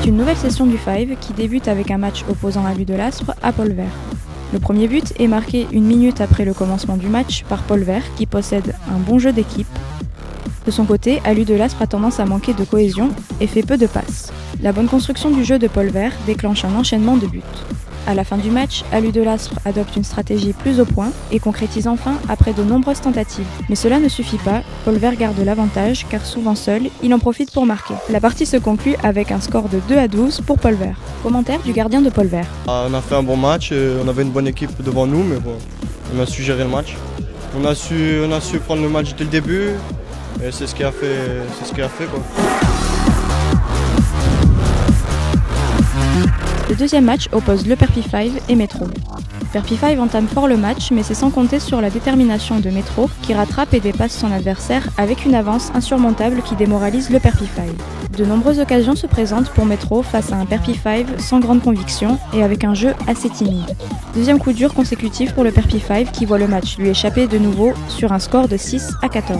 C'est une nouvelle session du Five qui débute avec un match opposant Alu de l'Aspre à Paul-Vert. Le premier but est marqué 1 minute après le commencement du match par Paul-Vert qui possède un bon jeu d'équipe. De son côté, Alu de l'Aspre a tendance à manquer de cohésion et fait peu de passes. La bonne construction du jeu de Paul-Vert déclenche un enchaînement de buts. À la fin du match, Alu de l'Aspre adopte une stratégie plus au point et concrétise enfin après de nombreuses tentatives. Mais cela ne suffit pas, Paul-Vert garde l'avantage car souvent seul, il en profite pour marquer. La partie se conclut avec un score de 2-12 pour Paul-Vert. Commentaire du gardien de Paul-Vert. On a fait un bon match, on avait une bonne équipe devant nous, mais bon, on a su gérer le match. On a su prendre le match dès le début et c'est ce qui a fait quoi. Le deuxième match oppose le Perpy 5 et Métro. Perpy 5 entame fort le match, mais c'est sans compter sur la détermination de Métro qui rattrape et dépasse son adversaire avec une avance insurmontable qui démoralise le Perpy 5. De nombreuses occasions se présentent pour Métro face à un Perpy 5 sans grande conviction et avec un jeu assez timide. Deuxième coup dur consécutif pour le Perpy 5 qui voit le match lui échapper de nouveau sur un score de 6-14.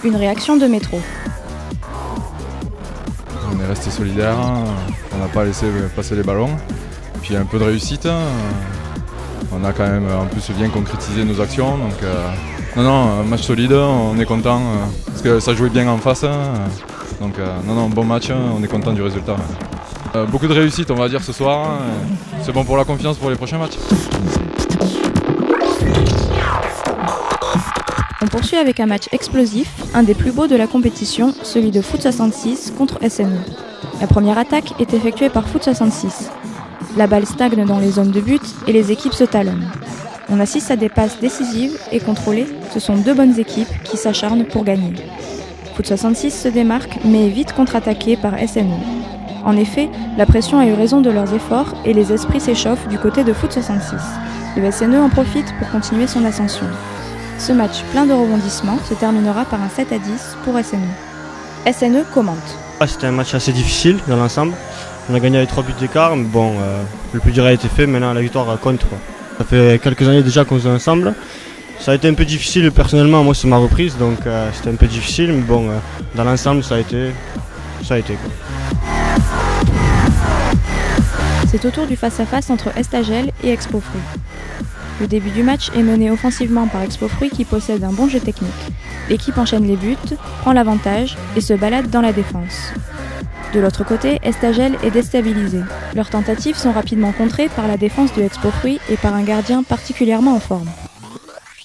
Une réaction de Métro. On est resté solidaire, on n'a pas laissé passer les ballons. Puis un peu de réussite. On a quand même en plus bien concrétisé nos actions. Donc un match solide, on est content parce que ça jouait bien en face. Donc bon match, on est content du résultat. Beaucoup de réussite on va dire ce soir. C'est bon pour la confiance pour les prochains matchs. On poursuit avec un match explosif, un des plus beaux de la compétition, celui de Foot 66 contre SNE. La première attaque est effectuée par Foot 66. La balle stagne dans les zones de but et les équipes se talonnent. On assiste à des passes décisives et contrôlées, ce sont deux bonnes équipes qui s'acharnent pour gagner. Foot 66 se démarque mais est vite contre-attaqué par SNE. En effet, la pression a eu raison de leurs efforts et les esprits s'échauffent du côté de Foot 66. Le SNE en profite pour continuer son ascension. Ce match plein de rebondissements se terminera par un 7-10 pour SNE. SNE commente. C'était un match assez difficile dans l'ensemble. On a gagné avec 3 buts d'écart, mais bon, le plus dur a été fait, maintenant la victoire compte. Ça fait quelques années déjà qu'on joue ensemble. Ça a été un peu difficile personnellement, moi c'est ma reprise, donc c'était un peu difficile, mais bon, dans l'ensemble ça a été quoi. C'est au tour du face-à-face entre Estagel et Expo Fruit. Le début du match est mené offensivement par Expo Fruit qui possède un bon jeu technique. L'équipe enchaîne les buts, prend l'avantage et se balade dans la défense. De l'autre côté, Estagel est déstabilisé. Leurs tentatives sont rapidement contrées par la défense de Expo Fruit et par un gardien particulièrement en forme.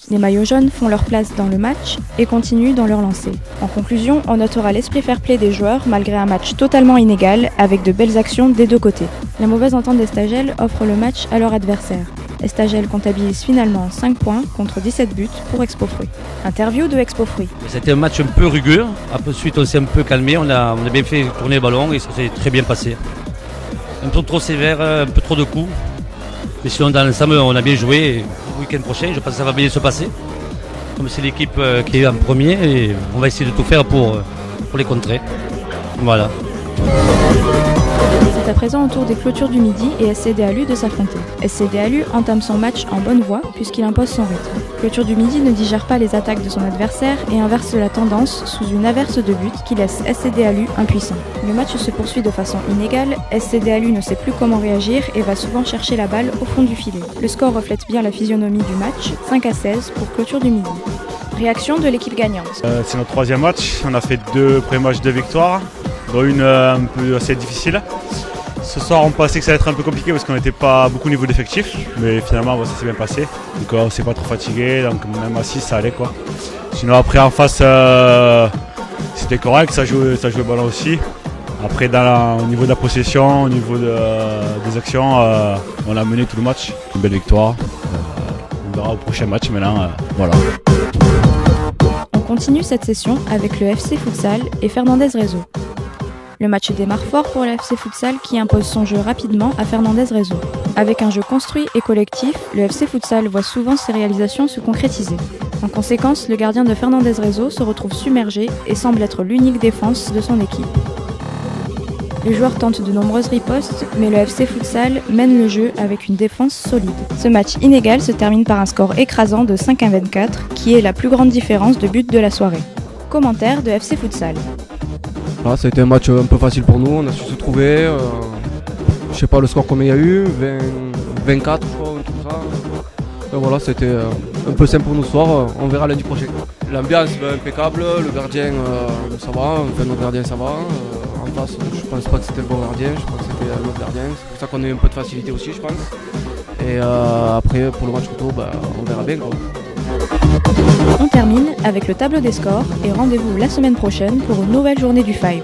Les maillots jaunes font leur place dans le match et continuent dans leur lancée. En conclusion, on notera l'esprit fair-play des joueurs malgré un match totalement inégal avec de belles actions des deux côtés. La mauvaise entente d'Estagel offre le match à leur adversaire. Estagel comptabilise finalement 5 points contre 17 buts pour Expo Fruit. Interview de Expo Fruit. C'était un match un peu rugueux. Ensuite, on s'est un peu calmé. On a bien fait tourner le ballon et ça s'est très bien passé. Un peu trop sévère, un peu trop de coups. Mais sinon, dans l'ensemble, on a bien joué. Et le week-end prochain, je pense que ça va bien se passer. Comme c'est l'équipe qui est en premier, et on va essayer de tout faire pour les contrer. Voilà. C'est à présent au tour des clôtures du midi et SCD Alu de s'affronter. SCD Alu entame son match en bonne voie puisqu'il impose son rythme. Clôture du midi ne digère pas les attaques de son adversaire et inverse la tendance sous une averse de buts qui laisse SCD Alu impuissant. Le match se poursuit de façon inégale, SCD Alu ne sait plus comment réagir et va souvent chercher la balle au fond du filet. Le score reflète bien la physionomie du match, 5-16 pour clôture du midi. Réaction de l'équipe gagnante. C'est notre troisième match, on a fait 2 premiers matchs de victoire, dont une un peu assez difficile. Ce soir, on pensait que ça allait être un peu compliqué parce qu'on n'était pas beaucoup au niveau d'effectifs, mais finalement, ça s'est bien passé. Donc, on ne s'est pas trop fatigué, donc même à 6, ça allait quoi. Sinon, après, en face, c'était correct, ça jouait le ballon aussi. Après, au niveau de la possession, au niveau des actions, on a mené tout le match. Une belle victoire. On verra au prochain match maintenant. Voilà. On continue cette session avec le FC Futsal et Fernandez Réseau. Le match démarre fort pour le FC Futsal qui impose son jeu rapidement à Fernandez Réseau. Avec un jeu construit et collectif, le FC Futsal voit souvent ses réalisations se concrétiser. En conséquence, le gardien de Fernandez Réseau se retrouve submergé et semble être l'unique défense de son équipe. Les joueurs tentent de nombreuses ripostes, mais le FC Futsal mène le jeu avec une défense solide. Ce match inégal se termine par un score écrasant de 5-24, qui est la plus grande différence de but de la soirée. Commentaire de FC Futsal. Voilà, ça a été un match un peu facile pour nous, on a su se trouver. Je sais pas le score combien il y a eu, 24 je crois, ou tout ça. Et voilà, c'était un peu simple pour nous ce soir, on verra lundi prochain. L'ambiance impeccable, le gardien ça va, enfin notre gardien ça va. En face, je pense pas que c'était le bon gardien, je pense que c'était notre gardien. C'est pour ça qu'on a eu un peu de facilité aussi, je pense. Et après, pour le match retour, on verra bien, quoi. On termine avec le tableau des scores et rendez-vous la semaine prochaine pour une nouvelle journée du Five.